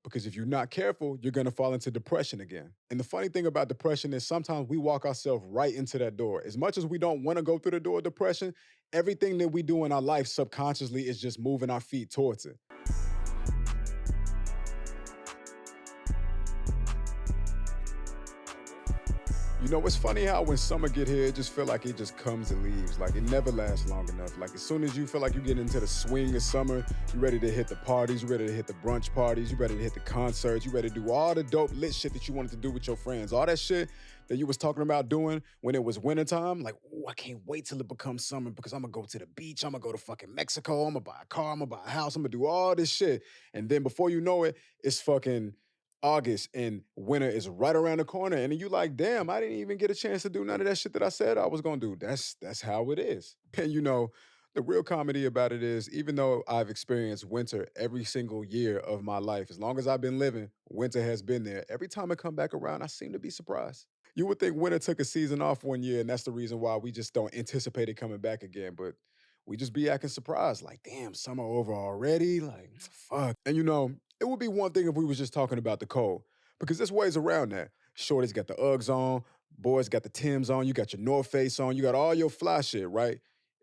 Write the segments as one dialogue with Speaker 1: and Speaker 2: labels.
Speaker 1: Because if you're not careful, you're gonna fall into depression again. And the funny thing about depression is sometimes we walk ourselves right into that door. As much as we don't wanna go through the door of depression, everything that we do in our life subconsciously is just moving our feet towards it. You know, it's funny how when summer get here, it just feel like it just comes and leaves. Like it never lasts long enough. Like as soon as you feel like you get into the swing of summer, you ready to hit the parties, you ready to hit the brunch parties, you ready to hit the concerts, you ready to do all the dope lit shit that you wanted to do with your friends. All that shit that you was talking about doing when it was wintertime. Like, oh, I can't wait till it becomes summer because I'm gonna go to the beach, I'm gonna go to fucking Mexico, I'm gonna buy a car, I'm gonna buy a house, I'm gonna do all this shit. And then before you know it, it's fucking August and winter is right around the corner. And then you like, damn, I didn't even get a chance to do none of that shit that I said I was gonna do. That's how it is. And you know, the real comedy about it is, even though I've experienced winter every single year of my life, as long as I've been living, winter has been there. Every time I come back around, I seem to be surprised. You would think winter took a season off one year, and that's the reason why we just don't anticipate it coming back again. But we just be acting surprised, like, damn, summer over already? Like, fuck. And you know, it would be one thing if we was just talking about the cold, because there's ways around that. Shorty's got the Uggs on, boys got the Timbs on, you got your North Face on, you got all your fly shit, right?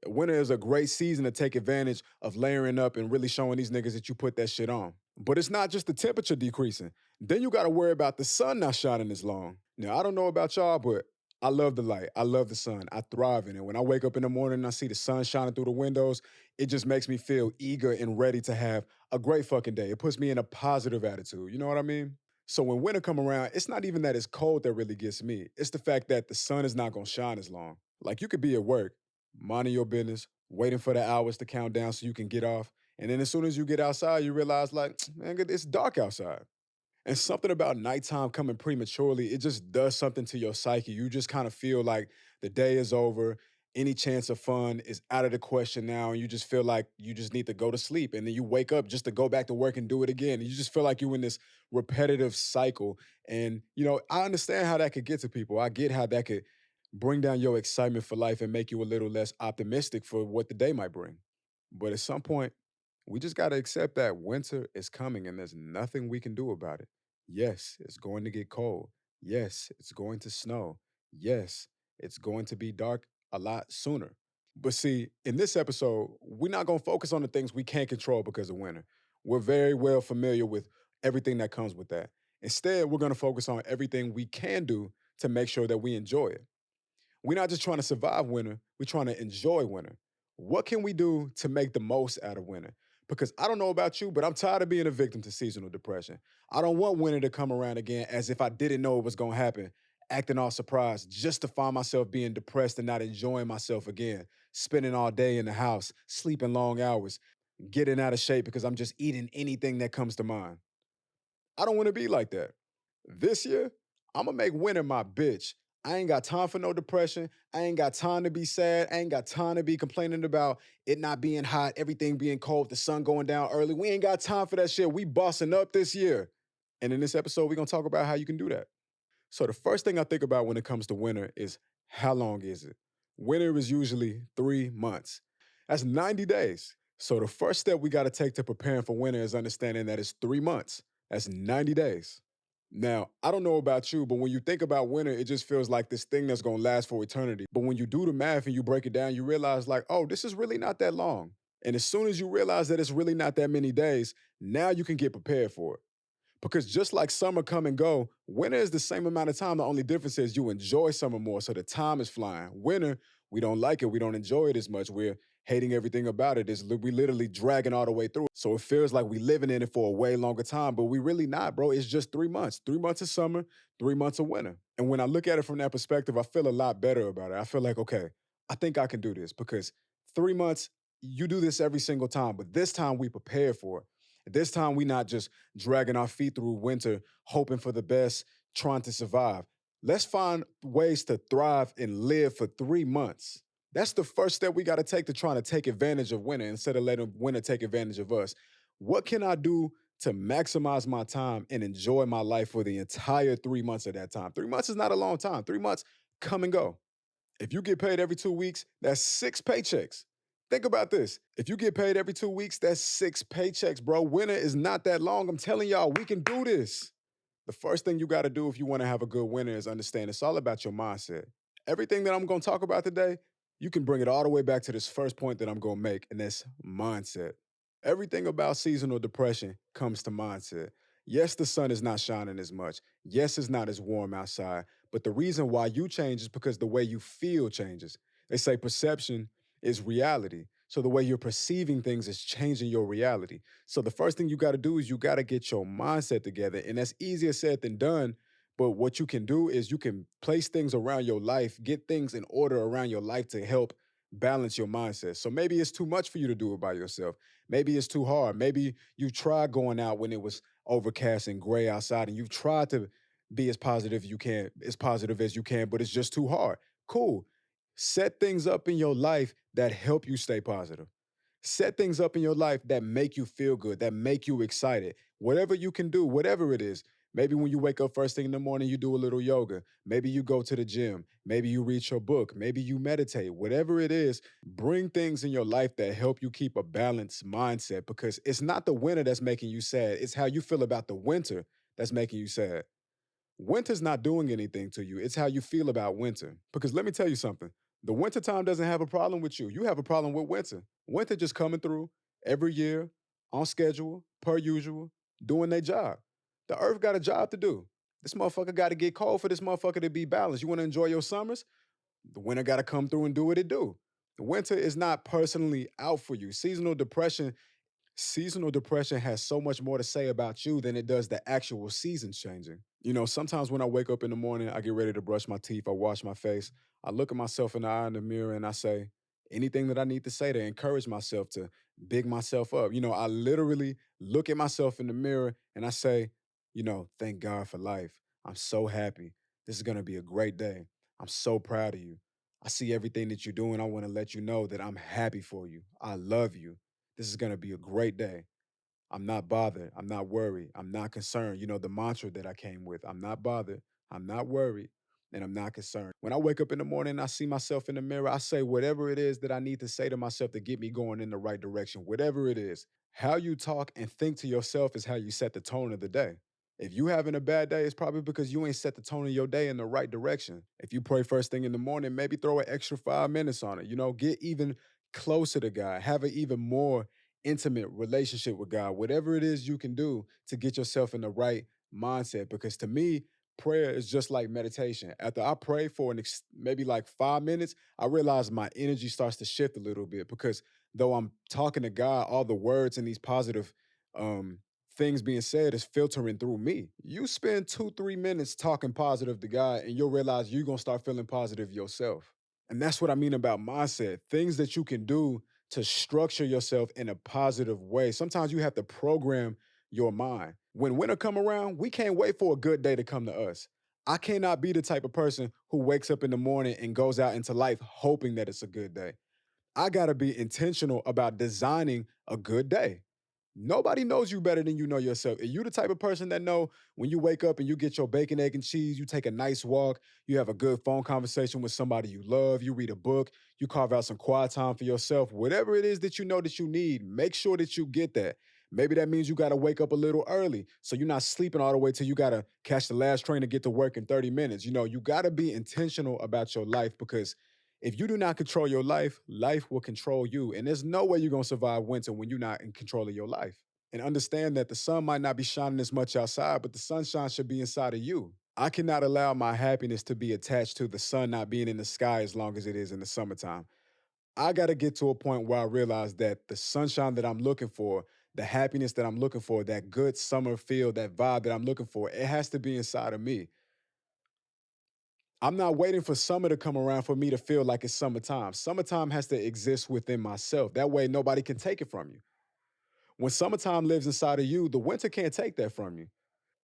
Speaker 1: Winter is a great season to take advantage of layering up and really showing these niggas that you put that shit on. But it's not just the temperature decreasing. Then you got to worry about the sun not shining as long. Now, I don't know about y'all, but I love the light. I love the sun. I thrive in it. When I wake up in the morning and I see the sun shining through the windows, it just makes me feel eager and ready to have a great fucking day. It puts me in a positive attitude. You know what I mean? So when winter come around, it's not even that it's cold that really gets me. It's the fact that the sun is not gonna shine as long. Like you could be at work, minding your business, waiting for the hours to count down so you can get off. And then as soon as you get outside, you realize like, man, it's dark outside. And something about nighttime coming prematurely, it just does something to your psyche. You just kind of feel like the day is over. Any chance of fun is out of the question now. And you just feel like you just need to go to sleep. And then you wake up just to go back to work and do it again. And you just feel like you're in this repetitive cycle. And, you know, I understand how that could get to people. I get how that could bring down your excitement for life and make you a little less optimistic for what the day might bring. But at some point, we just got to accept that winter is coming and there's nothing we can do about it. Yes, it's going to get cold. Yes, it's going to snow. Yes, it's going to be dark a lot sooner. But see, in this episode, we're not going to focus on the things we can't control because of winter. We're very well familiar with everything that comes with that. Instead, we're going to focus on everything we can do to make sure that we enjoy it. We're not just trying to survive winter, we're trying to enjoy winter. What can we do to make the most out of winter? Because I don't know about you, but I'm tired of being a victim to seasonal depression. I don't want winter to come around again as if I didn't know it was going to happen, acting all surprised just to find myself being depressed and not enjoying myself again, spending all day in the house, sleeping long hours, getting out of shape because I'm just eating anything that comes to mind. I don't want to be like that. This year, I'm gonna make winter my bitch. I ain't got time for no depression. I ain't got time to be sad. I ain't got time to be complaining about it not being hot, everything being cold, the sun going down early. We ain't got time for that shit. We bossing up this year. And in this episode, we're gonna talk about how you can do that. So the first thing I think about when it comes to winter is how long is it? Winter is usually 3 months. That's 90 days. So the first step we gotta take to preparing for winter is understanding that it's 3 months. That's 90 days. Now, I don't know about you, but when you think about winter, it just feels like this thing that's gonna last for eternity. But when you do the math and you break it down, you realize, like, oh, this is really not that long. And as soon as you realize that it's really not that many days, now you can get prepared for it. Because just like summer come and go, winter is the same amount of time. The only difference is you enjoy summer more, so the time is flying. Winter, we don't like it. We don't enjoy it as much. We're hating everything about it. We literally dragging all the way through. So it feels like we living in it for a way longer time, but we really not, bro. It's just 3 months. 3 months of summer, 3 months of winter. And when I look at it from that perspective, I feel a lot better about it. I feel like, okay, I think I can do this because 3 months, you do this every single time, but this time we prepare for it. This time we not just dragging our feet through winter, hoping for the best, trying to survive. Let's find ways to thrive and live for 3 months. That's the first step we got to take to trying to take advantage of winter instead of letting winter take advantage of us. What can I do to maximize my time and enjoy my life for the entire 3 months of that time? 3 months is not a long time. 3 months come and go. If you get paid every 2 weeks, that's 6 paychecks. Think about this. If you get paid every 2 weeks, that's 6 paychecks, bro. Winter is not that long. I'm telling y'all, we can do this. The first thing you got to do if you want to have a good winter is understand it's all about your mindset. Everything that I'm going to talk about today, you can bring it all the way back to this first point that I'm going to make, and that's mindset. Everything about seasonal depression comes to mindset. Yes, the sun is not shining as much. Yes, it's not as warm outside. But the reason why you change is because the way you feel changes. They say perception is reality. So the way you're perceiving things is changing your reality. So the first thing you got to do is you got to get your mindset together. And that's easier said than done. But what you can do is you can place things around your life, get things in order around your life to help balance your mindset. So maybe it's too much for you to do it by yourself. Maybe it's too hard. Maybe you tried going out when it was overcast and gray outside and you've tried to be as positive as you can, but it's just too hard. Cool. Set things up in your life that help you stay positive. Set things up in your life that make you feel good, that make you excited. Whatever you can do, whatever it is. Maybe when you wake up first thing in the morning, you do a little yoga. Maybe you go to the gym. Maybe you read your book. Maybe you meditate. Whatever it is, bring things in your life that help you keep a balanced mindset because it's not the winter that's making you sad. It's how you feel about the winter that's making you sad. Winter's not doing anything to you. It's how you feel about winter. Because let me tell you something. The winter time doesn't have a problem with you. You have a problem with winter. Winter just coming through every year, on schedule, per usual, doing their job. The earth got a job to do. This motherfucker got to get cold for this motherfucker to be balanced. You want to enjoy your summers? The winter got to come through and do what it do. The winter is not personally out for you. Seasonal depression has so much more to say about you than it does the actual seasons changing. You know, sometimes when I wake up in the morning, I get ready to brush my teeth, I wash my face, I look at myself in the eye in the mirror and I say anything that I need to say to encourage myself, to big myself up. You know, I literally look at myself in the mirror and I say, thank God for life. I'm so happy. This is going to be a great day. I'm so proud of you. I see everything that you're doing. I want to let you know that I'm happy for you. I love you. This is going to be a great day. I'm not bothered. I'm not worried. I'm not concerned. You know, the mantra that I came with I'm not bothered. I'm not worried. And I'm not concerned. When I wake up in the morning and I see myself in the mirror, I say whatever it is that I need to say to myself to get me going in the right direction, whatever it is. How you talk and think to yourself is how you set the tone of the day. If you having a bad day, it's probably because you ain't set the tone of your day in the right direction. If you pray first thing in the morning, maybe throw an extra 5 minutes on it. You know, get even closer to God, have an even more intimate relationship with God, whatever it is you can do to get yourself in the right mindset. Because to me, prayer is just like meditation. After I pray for maybe like 5 minutes, I realize my energy starts to shift a little bit because though I'm talking to God, all the words and these positive um, things being said is filtering through me. You spend 2, 3 minutes talking positive to God, and you'll realize you're gonna start feeling positive yourself. And that's what I mean about mindset. Things that you can do to structure yourself in a positive way. Sometimes you have to program your mind. When winter come around, we can't wait for a good day to come to us. I cannot be the type of person who wakes up in the morning and goes out into life hoping that it's a good day. I got to be intentional about designing a good day. Nobody knows you better than you know yourself. Are you the type of person that know when you wake up and you get your bacon, egg, and cheese, you take a nice walk, you have a good phone conversation with somebody you love, you read a book, you carve out some quiet time for yourself, whatever it is that you know that you need, make sure that you get that. Maybe that means you got to wake up a little early so you're not sleeping all the way till you got to catch the last train to get to work in 30 minutes. You know, you got to be intentional about your life because if you do not control your life, life will control you. And there's no way you're going to survive winter when you're not in control of your life. And understand that the sun might not be shining as much outside, but the sunshine should be inside of you. I cannot allow my happiness to be attached to the sun not being in the sky as long as it is in the summertime. I got to get to a point where I realize that the sunshine that I'm looking for, the happiness that I'm looking for, that good summer feel, that vibe that I'm looking for, it has to be inside of me. I'm not waiting for summer to come around for me to feel like it's summertime. Summertime has to exist within myself. That way, nobody can take it from you. When summertime lives inside of you, the winter can't take that from you.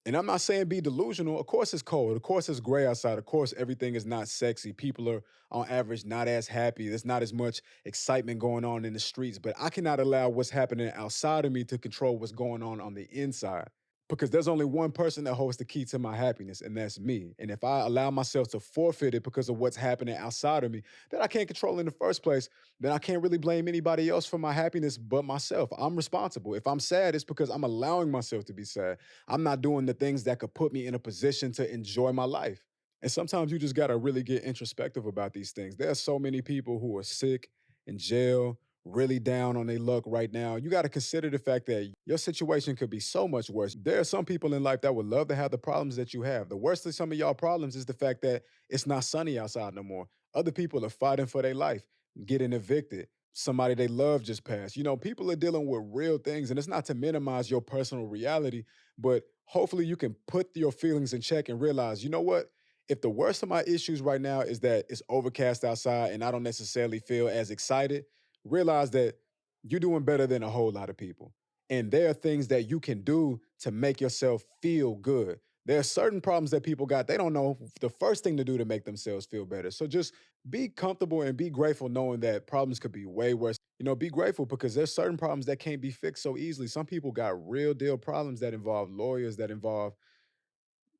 Speaker 1: And I'm not saying be delusional. Of course, it's cold. Of course, it's gray outside. Of course, everything is not sexy. People are, on average, not as happy. There's not as much excitement going on in the streets. But I cannot allow what's happening outside of me to control what's going on the inside. because there's only one person that holds the key to my happiness, and that's me. And if I allow myself to forfeit it because of what's happening outside of me that I can't control in the first place, then I can't really blame anybody else for my happiness but myself. I'm responsible. If I'm sad, it's because I'm allowing myself to be sad. I'm not doing the things that could put me in a position to enjoy my life. And sometimes you just got to really get introspective about these things. There are so many people who are sick, in jail, really down on their luck right now. You got to consider the fact that your situation could be so much worse. There are some people in life that would love to have the problems that you have. The worst of some of y'all problems is the fact that it's not sunny outside no more. Other people are fighting for their life, getting evicted. Somebody they love just passed. You know, people are dealing with real things, and it's not to minimize your personal reality, but hopefully you can put your feelings in check and realize, you know what? If the worst of my issues right now is that it's overcast outside and I don't necessarily feel as excited, realize that you're doing better than a whole lot of people. And there are things that you can do to make yourself feel good. There are certain problems that people got, they don't know the first thing to do to make themselves feel better. So just be comfortable and be grateful knowing that problems could be way worse. You know, be grateful because there's certain problems that can't be fixed so easily. Some people got real deal problems that involve lawyers, that involve,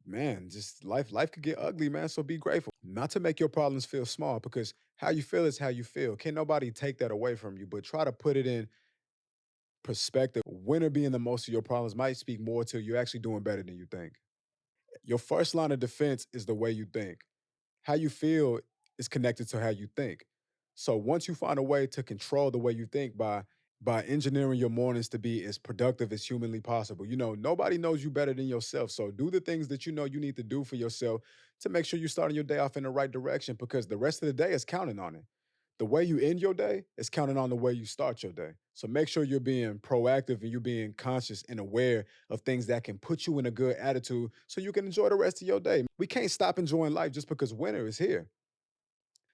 Speaker 1: man, just life could get ugly, man. So be grateful. Not to make your problems feel small, because how you feel is how you feel. Can't nobody take that away from you, but try to put it in perspective. Winter being the most of your problems might speak more to you actually doing better than you think. Your first line of defense is the way you think. How you feel is connected to how you think. So once you find a way to control the way you think by engineering your mornings to be as productive as humanly possible. You know, nobody knows you better than yourself. So do the things that you know you need to do for yourself to make sure you're starting your day off in the right direction, because the rest of the day is counting on it. The way you end your day is counting on the way you start your day. So make sure you're being proactive and you're being conscious and aware of things that can put you in a good attitude so you can enjoy the rest of your day. We can't stop enjoying life just because winter is here.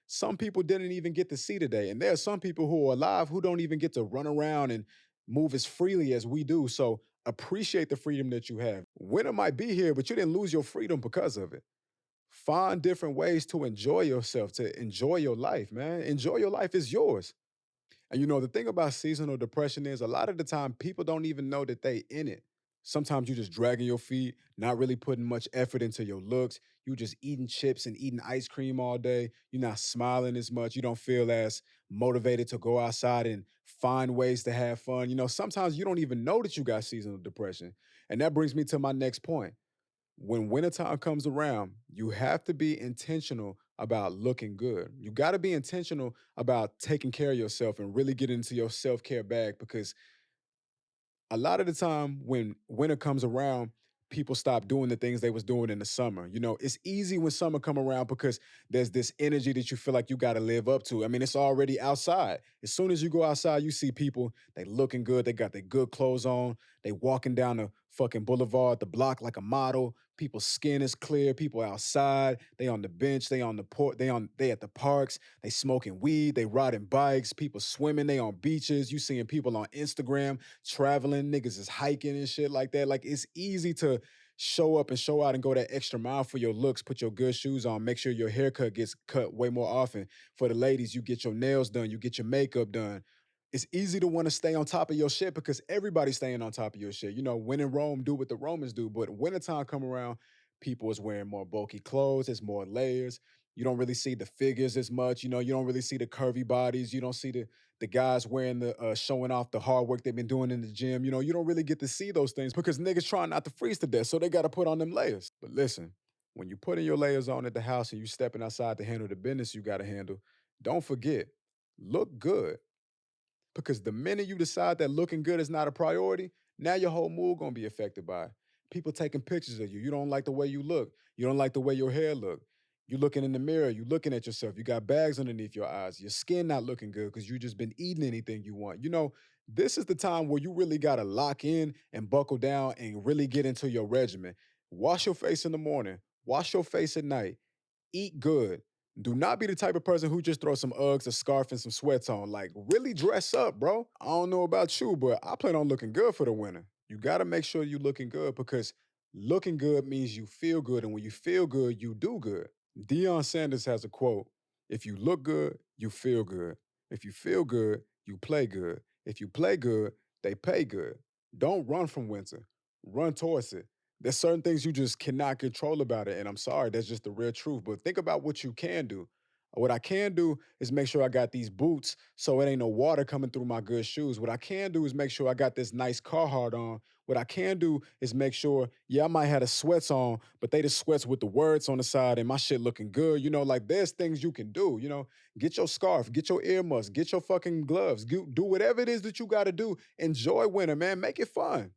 Speaker 1: Some people didn't even get to see today. And there are some people who are alive who don't even get to run around and move as freely as we do. So appreciate the freedom that you have. Winter might be here, but you didn't lose your freedom because of it. Find different ways to enjoy yourself, to enjoy your life, man. Enjoy your life is yours. And you know, the thing about seasonal depression is a lot of the time people don't even know that they in it. Sometimes you just dragging your feet, not really putting much effort into your looks. You just eating chips and eating ice cream all day. You're not smiling as much. You don't feel as motivated to go outside and find ways to have fun. You know, sometimes you don't even know that you got seasonal depression. And that brings me to my next point. When wintertime comes around, you have to be intentional about looking good. You got to be intentional about taking care of yourself and really get into your self care bag, because a lot of the time when winter comes around, people stop doing the things they was doing in the summer. You know, it's easy when summer come around because there's this energy that you feel like you got to live up to. I mean, it's already outside. As soon as you go outside, you see people, they looking good, they got their good clothes on, they walking down the fucking boulevard, the block like a model. People's skin is clear, people outside, they on the bench, they on the port, they at the parks, they smoking weed, they riding bikes, people swimming, they on beaches. You seeing people on Instagram traveling, niggas is hiking and shit like that. Like, it's easy to show up and show out and go that extra mile for your looks, put your good shoes on, make sure your haircut gets cut way more often. For the ladies, you get your nails done, you get your makeup done. It's easy to want to stay on top of your shit because everybody's staying on top of your shit. You know, when in Rome, do what the Romans do. But wintertime come around, people is wearing more bulky clothes, there's more layers. You don't really see the figures as much. You know, you don't really see the curvy bodies. You don't see the guys wearing the showing off the hard work they've been doing in the gym. You know, you don't really get to see those things because niggas trying not to freeze to death, so they got to put on them layers. But listen, when you putting your layers on at the house and you stepping outside to handle the business you got to handle, don't forget, look good. Because the minute you decide that looking good is not a priority, now your whole mood gonna be affected by it. People taking pictures of you. You don't like the way you look. You don't like the way your hair look. You looking in the mirror, you looking at yourself. You got bags underneath your eyes. Your skin not looking good because you just been eating anything you want. You know, this is the time where you really gotta lock in and buckle down and really get into your regimen. Wash your face in the morning. Wash your face at night. Eat good. Do not be the type of person who just throws some Uggs, a scarf, and some sweats on. Like, really dress up, bro. I don't know about you, but I plan on looking good for the winter. You got to make sure you're looking good, because looking good means you feel good. And when you feel good, you do good. Deion Sanders has a quote: if you look good, you feel good. If you feel good, you play good. If you play good, they pay good. Don't run from winter. run towards it. There's certain things you just cannot control about it. And I'm sorry, that's just the real truth. But think about what you can do. What I can do is make sure I got these boots so it ain't no water coming through my good shoes. What I can do is make sure I got this nice Carhartt on. What I can do is make sure, yeah, I might have the sweats on, but they the sweats with the words on the side and my shit looking good. Like there's things you can do. Get your scarf, get your earmuffs, get your fucking gloves, do whatever it is that you got to do. Enjoy winter, man. Make it fun.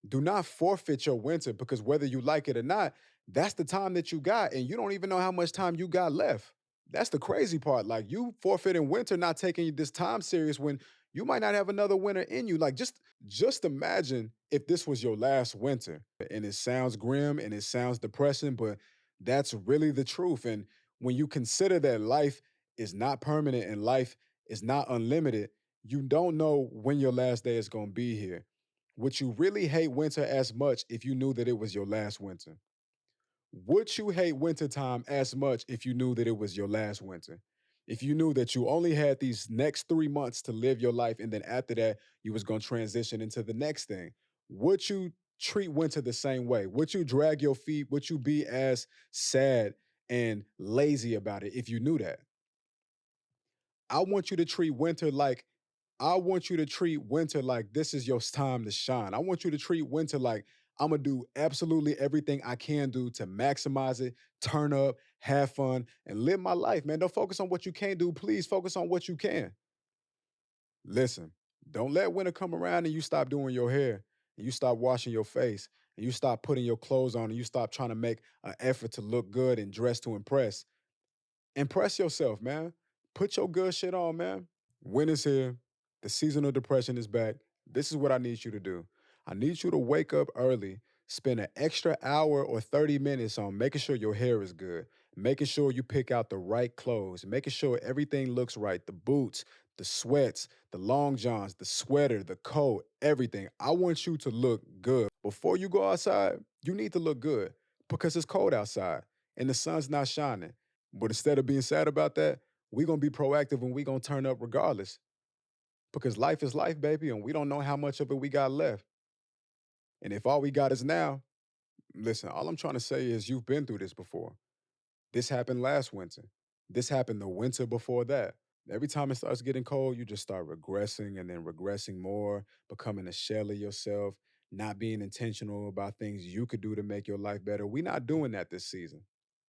Speaker 1: Do not forfeit your winter because whether you like it or not, that's the time that you got, and you don't even know how much time you got left. That's the crazy part. Like you forfeiting winter, not taking this time serious when you might not have another winter in you. Like just imagine if this was your last winter. And it sounds grim and it sounds depressing, but that's really the truth. And when you consider that life is not permanent and life is not unlimited, you don't know when your last day is going to be here. Would you really hate winter as much if you knew that it was your last winter? Would you hate wintertime as much if you knew that it was your last winter? If you knew that you only had these next 3 months to live your life, and then after that, you was gonna transition into the next thing, would you treat winter the same way? Would you drag your feet? Would you be as sad and lazy about it if you knew that? I want you to treat winter like I want you to treat winter like this is your time to shine. I want you to treat winter like I'm gonna do absolutely everything I can do to maximize it, turn up, have fun, and live my life, man. Don't focus on what you can't do. Please focus on what you can. Listen, don't let winter come around and you stop doing your hair, and you stop washing your face, and you stop putting your clothes on, and you stop trying to make an effort to look good and dress to impress. Impress yourself, man. Put your good shit on, man. Winter's here. The seasonal depression is back. This is what I need you to do. I need you to wake up early, spend an extra hour or 30 minutes on making sure your hair is good, making sure you pick out the right clothes, making sure everything looks right, the boots, the sweats, the long johns, the sweater, the coat, everything. I want you to look good. Before you go outside, you need to look good because it's cold outside and the sun's not shining. But instead of being sad about that, we're going to be proactive and we're going to turn up regardless because life is life, baby, and we don't know how much of it we got left. And if all we got is now, listen, all I'm trying to say is you've been through this before. This happened last winter. This happened the winter before that. Every time it starts getting cold, you just start regressing and then regressing more, becoming a shell of yourself, not being intentional about things you could do to make your life better. We're not doing that this season.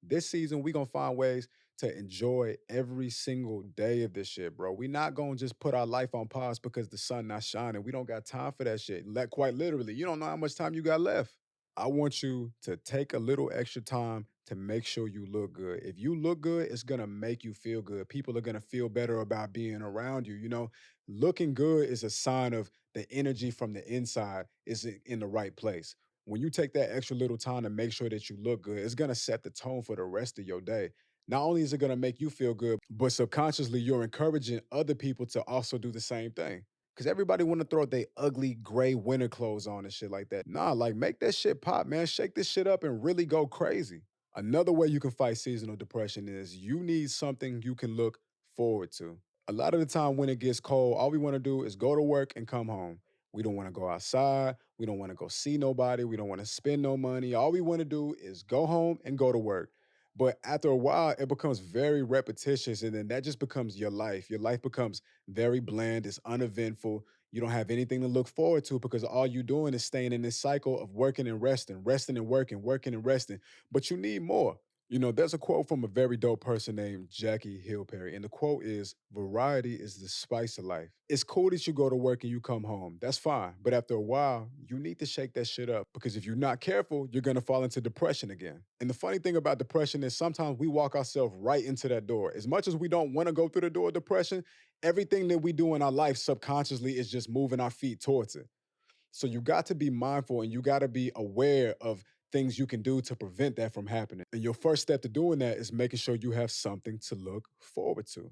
Speaker 1: This season, we're gonna find ways to enjoy every single day of this shit, bro. We're not gonna just put our life on pause because the sun not shining. We don't got time for that shit. Quite literally, you don't know how much time you got left. I want you to take a little extra time to make sure you look good. If you look good, it's gonna make you feel good. People are gonna feel better about being around you. Looking good is a sign of the energy from the inside is in the right place. When you take that extra little time to make sure that you look good, it's gonna set the tone for the rest of your day. Not only is it gonna make you feel good, but subconsciously you're encouraging other people to also do the same thing. Cause everybody want to throw their ugly gray winter clothes on and shit like that. Nah, like make that shit pop, man. Shake this shit up and really go crazy. Another way you can fight seasonal depression is you need something you can look forward to. A lot of the time when it gets cold, all we want to do is go to work and come home. We don't want to go outside. We don't want to go see nobody. We don't want to spend no money. All we want to do is go home and go to work. But after a while, it becomes very repetitious, and then that just becomes your life. Your life becomes very bland, it's uneventful. You don't have anything to look forward to because all you're doing is staying in this cycle of working and resting, resting and working, working and resting. But you need more. There's a quote from a very dope person named Jackie Hill Perry, and the quote is variety is the spice of life. It's cool that you go to work and you come home. That's fine. But after a while, you need to shake that shit up because if you're not careful, you're going to fall into depression again. And the funny thing about depression is sometimes we walk ourselves right into that door. As much as we don't want to go through the door of depression, everything that we do in our life subconsciously is just moving our feet towards it. So you got to be mindful and you got to be aware of things you can do to prevent that from happening. And your first step to doing that is making sure you have something to look forward to.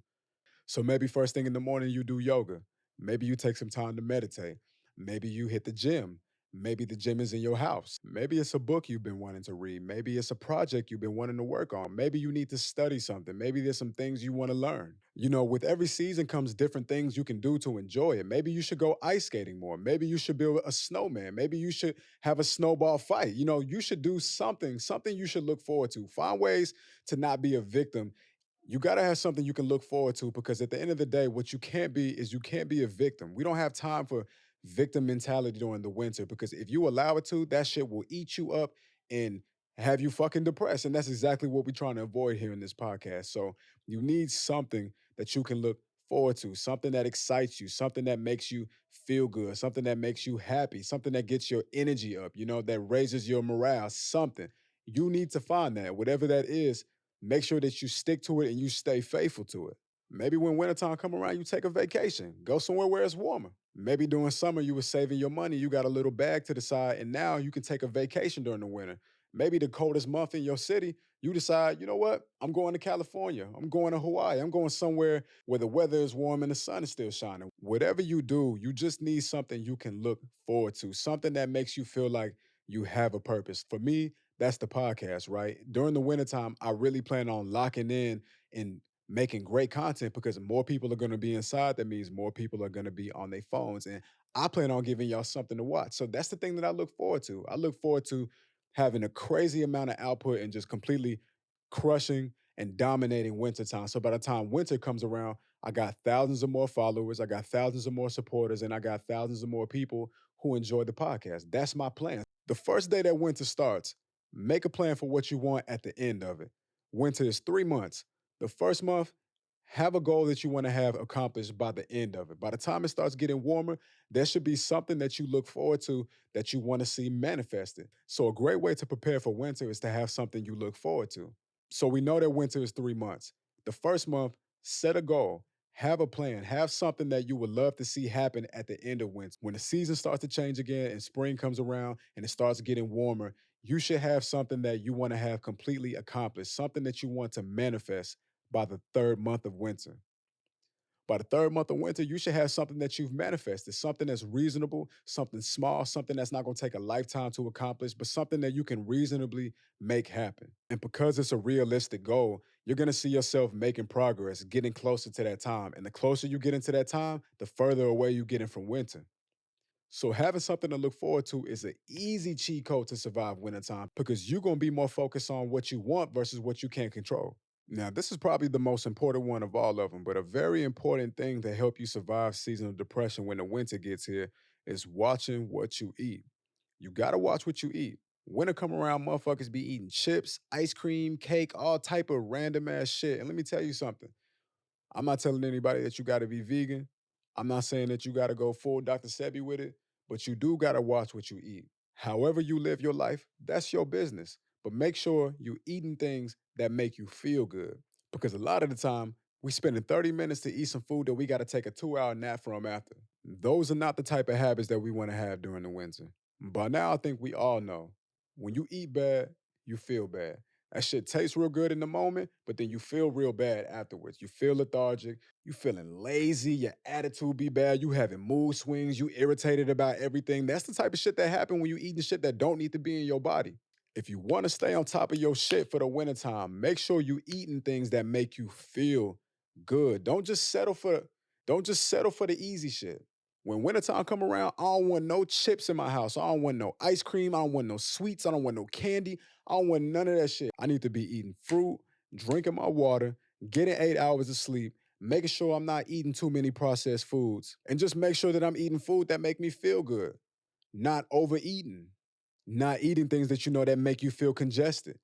Speaker 1: So maybe first thing in the morning you do yoga. Maybe you take some time to meditate. Maybe you hit the gym. Maybe the gym is in your house. Maybe it's a book you've been wanting to read. Maybe it's a project you've been wanting to work on. Maybe you need to study something. Maybe there's some things you want to learn. You know, with every season comes different things you can do to enjoy it. Maybe you should go ice skating more. Maybe you should build a snowman. Maybe you should have a snowball fight. You know, you should do something you should look forward to. Find ways to not be a victim. You got to have something you can look forward to, because at the end of the day, what you can't be is you can't be a victim. We don't have time for victim mentality during the winter, because if you allow it to, that shit will eat you up and have you fucking depressed. And that's exactly what we're trying to avoid here in this podcast. So you need something that you can look forward to, something that excites you, something that makes you feel good, something that makes you happy, something that gets your energy up, you know, that raises your morale, something. You need to find that. Whatever that is, make sure that you stick to it and you stay faithful to it. Maybe when wintertime come around, you take a vacation. Go somewhere where it's warmer. Maybe during summer, you were saving your money. You got a little bag to the side, and now you can take a vacation during the winter. Maybe the coldest month in your city, you decide, you know what? I'm going to California. I'm going to Hawaii. I'm going somewhere where the weather is warm and the sun is still shining. Whatever you do, you just need something you can look forward to, something that makes you feel like you have a purpose. For me, that's the podcast, right? During the wintertime, I really plan on locking in and making great content, because more people are going to be inside. That means more people are going to be on their phones. And I plan on giving y'all something to watch. So that's the thing that I look forward to. I look forward to having a crazy amount of output and just completely crushing and dominating wintertime. So by the time winter comes around, I got thousands of more followers, I got thousands of more supporters, and I got thousands of more people who enjoy the podcast. That's my plan. The first day that winter starts, make a plan for what you want at the end of it. Winter is 3 months. The first month, have a goal that you want to have accomplished by the end of it. By the time it starts getting warmer, there should be something that you look forward to that you want to see manifested. So, a great way to prepare for winter is to have something you look forward to. So, we know that winter is 3 months. The first month, set a goal, have a plan, have something that you would love to see happen at the end of winter. When the season starts to change again and spring comes around and it starts getting warmer, you should have something that you want to have completely accomplished, something that you want to manifest by the third month of winter. By the third month of winter, you should have something that you've manifested, something that's reasonable, something small, something that's not going to take a lifetime to accomplish, but something that you can reasonably make happen. And because it's a realistic goal, you're going to see yourself making progress, getting closer to that time. And the closer you get into that time, the further away you get in from winter. So having something to look forward to is an easy cheat code to survive wintertime, because you're going to be more focused on what you want versus what you can't control. Now, this is probably the most important one of all of them, but a very important thing to help you survive seasonal depression when the winter gets here is watching what you eat. You gotta watch what you eat. Winter come around, motherfuckers be eating chips, ice cream, cake, all type of random ass shit. And let me tell you something. I'm not telling anybody that you gotta be vegan. I'm not saying that you gotta go full Dr. Sebi with it, but you do gotta watch what you eat. However you live your life, that's your business. But make sure you eating things that make you feel good. Because a lot of the time, we spending 30 minutes to eat some food that we gotta take a 2 hour nap from after. Those are not the type of habits that we wanna have during the winter. By now, I think we all know when you eat bad, you feel bad. That shit tastes real good in the moment, but then you feel real bad afterwards. You feel lethargic, you feeling lazy, your attitude be bad, you having mood swings, you irritated about everything. That's the type of shit that happen when you eating shit that don't need to be in your body. If you want to stay on top of your shit for the wintertime, make sure you eating things that make you feel good. Don't just settle for the easy shit. When wintertime come around, I don't want no chips in my house. I don't want no ice cream. I don't want no sweets. I don't want no candy. I don't want none of that shit. I need to be eating fruit, drinking my water, getting 8 hours of sleep, making sure I'm not eating too many processed foods, and just make sure that I'm eating food that make me feel good, not overeating, not eating things that you know that make you feel congested,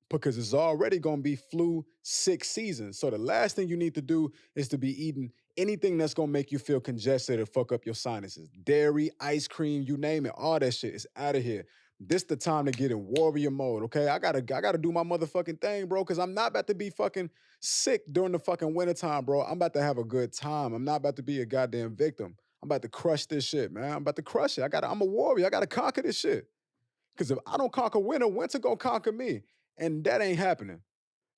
Speaker 1: because it's already going to be flu sick season. So the last thing you need to do is to be eating anything that's going to make you feel congested or fuck up your sinuses. Dairy, ice cream, you name it, all that shit is out of here. This the time to get in warrior mode, okay? I gotta do my motherfucking thing, bro, because I'm not about to be fucking sick during the fucking wintertime, bro. I'm about to have a good time. I'm not about to be a goddamn victim. I'm about to crush this shit, man. I'm about to crush it. I'm a warrior. I gotta conquer this shit. Because if I don't conquer winter, winter gonna conquer me. And that ain't happening.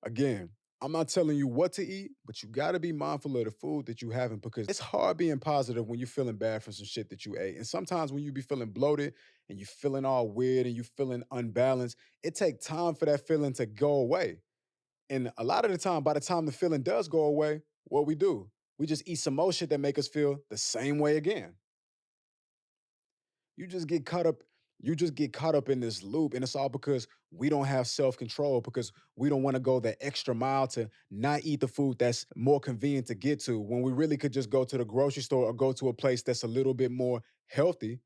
Speaker 1: Again, I'm not telling you what to eat, but you got to be mindful of the food that you having because it's hard being positive when you're feeling bad for some shit that you ate. And sometimes when you be feeling bloated and you feeling all weird and you feeling unbalanced, it take time for that feeling to go away. And a lot of the time, by the time the feeling does go away, what we do, we just eat some more shit that make us feel the same way again. You just get caught up you just get caught up in this loop, and it's all because we don't have self-control because we don't want to go the extra mile to not eat the food that's more convenient to get to when we really could just go to the grocery store or go to a place that's a little bit more healthy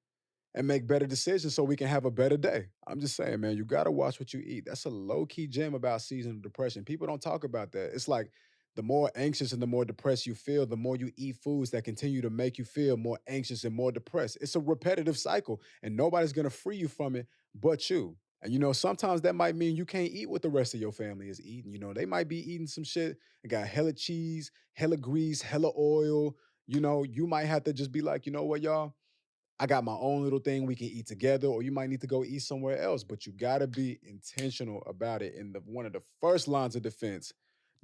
Speaker 1: and make better decisions so we can have a better day. I'm just saying, man, you gotta watch what you eat. That's a low-key gem about seasonal depression. People don't talk about that. It's like the more anxious and the more depressed you feel, the more you eat foods that continue to make you feel more anxious and more depressed. It's a repetitive cycle, and nobody's gonna free you from it but you. And sometimes that might mean you can't eat what the rest of your family is eating. They might be eating some shit that got hella cheese, hella grease, hella oil. You might have to just be like, you know what, y'all? I got my own little thing we can eat together, or you might need to go eat somewhere else. But you gotta be intentional about it. And one of the first lines of defense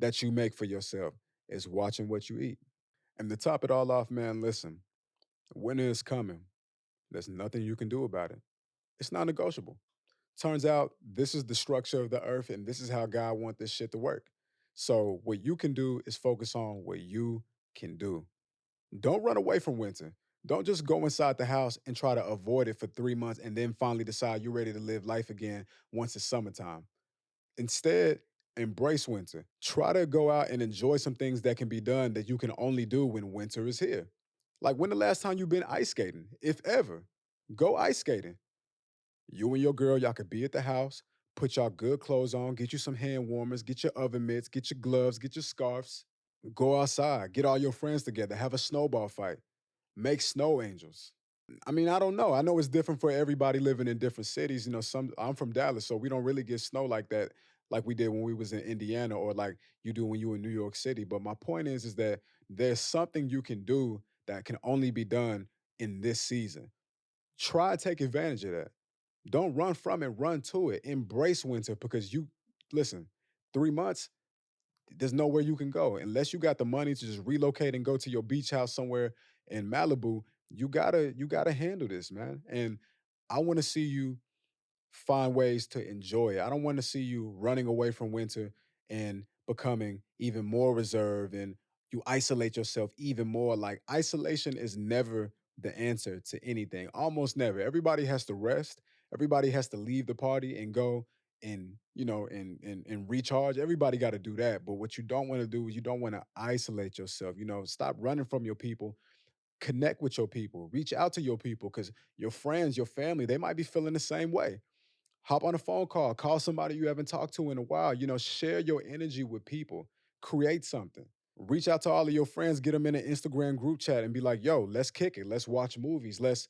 Speaker 1: that you make for yourself is watching what you eat. And to top it all off, man, listen, winter is coming. There's nothing you can do about it. It's not negotiable. Turns out this is the structure of the earth, and this is how God wants this shit to work. So what you can do is focus on what you can do. Don't run away from winter. Don't just go inside the house and try to avoid it for 3 months and then finally decide you're ready to live life again once it's summertime. Instead, embrace winter. Try to go out and enjoy some things that can be done that you can only do when winter is here. Like when the last time you've been ice skating, if ever, go ice skating. You and your girl, y'all could be at the house, put y'all good clothes on, get you some hand warmers, get your oven mitts, get your gloves, get your scarves, go outside, get all your friends together, have a snowball fight, make snow angels. I mean, I don't know. I know it's different for everybody living in different cities. Some I'm from Dallas, so we don't really get snow like that, like we did when we was in Indiana or like you do when you in New York City. But my point is that there's something you can do that can only be done in this season. Try to take advantage of that. Don't run from it, run to it. Embrace winter because listen, 3 months, there's nowhere you can go unless you got the money to just relocate and go to your beach house somewhere in Malibu. You gotta handle this, man. And I want to see you find ways to enjoy it. I don't want to see you running away from winter and becoming even more reserved and you isolate yourself even more. Like isolation is never the answer to anything. Almost never. Everybody has to rest. Everybody has to leave the party and go and recharge. Everybody got to do that. But what you don't want to do is you don't want to isolate yourself. Stop running from your people. Connect with your people. Reach out to your people because your friends, your family, they might be feeling the same way. Hop on a phone call somebody you haven't talked to in a while. Share your energy with people, create something. Reach out to all of your friends, get them in an Instagram group chat and be like, yo, let's kick it. Let's watch movies. Let's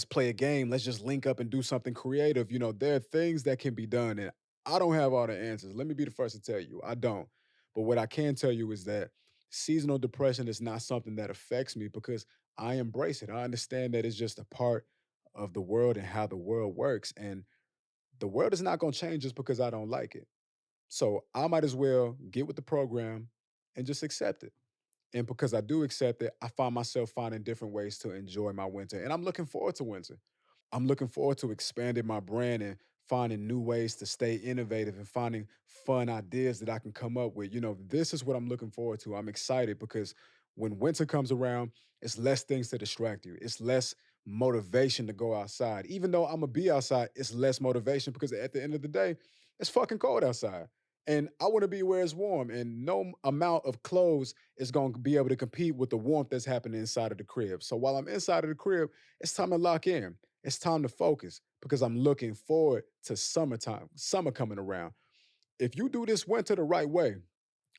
Speaker 1: play a game. Let's just link up and do something creative. There are things that can be done. And I don't have all the answers. Let me be the first to tell you. I don't. But what I can tell you is that seasonal depression is not something that affects me because I embrace it. I understand that it's just a part of the world and how the world works. And the world is not going to change just because I don't like it. So I might as well get with the program and just accept it. And because I do accept it, I find myself finding different ways to enjoy my winter. And I'm looking forward to winter. I'm looking forward to expanding my brand and finding new ways to stay innovative and finding fun ideas that I can come up with. This is what I'm looking forward to. I'm excited because when winter comes around, it's less things to distract you. It's less motivation to go outside. Even though I'm gonna be outside, it's less motivation because at the end of the day, it's fucking cold outside. And I want to be where it's warm, and no amount of clothes is going to be able to compete with the warmth that's happening inside of the crib. So while I'm inside of the crib, it's time to lock in. It's time to focus because I'm looking forward to summertime, summer coming around. If you do this winter the right way,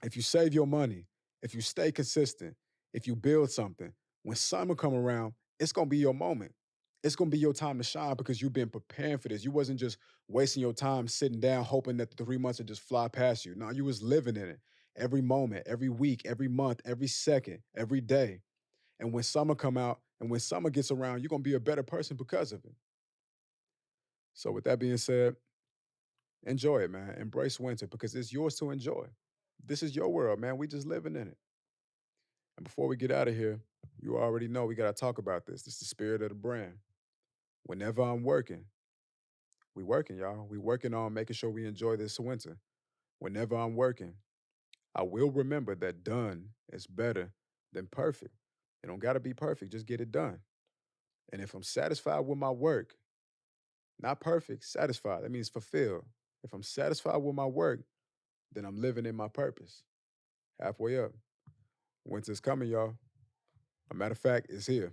Speaker 1: if you save your money, if you stay consistent, if you build something, when summer come around, it's gonna be your moment. It's gonna be your time to shine because you've been preparing for this. You wasn't just wasting your time sitting down hoping that the 3 months would just fly past you. No, you was living in it every moment, every week, every month, every second, every day. And when summer come out and when summer gets around, you're gonna be a better person because of it. So with that being said, enjoy it, man. Embrace winter because it's yours to enjoy. This is your world, man. We just living in it. And before we get out of here, you already know we got to talk about this. This is the spirit of the brand. Whenever I'm working, we working, y'all. We working on making sure we enjoy this winter. Whenever I'm working, I will remember that done is better than perfect. It don't got to be perfect, just get it done. And if I'm satisfied with my work, not perfect, satisfied, that means fulfilled. If I'm satisfied with my work, then I'm living in my purpose. Halfway up. Winter's coming, y'all. A matter of fact, it's here.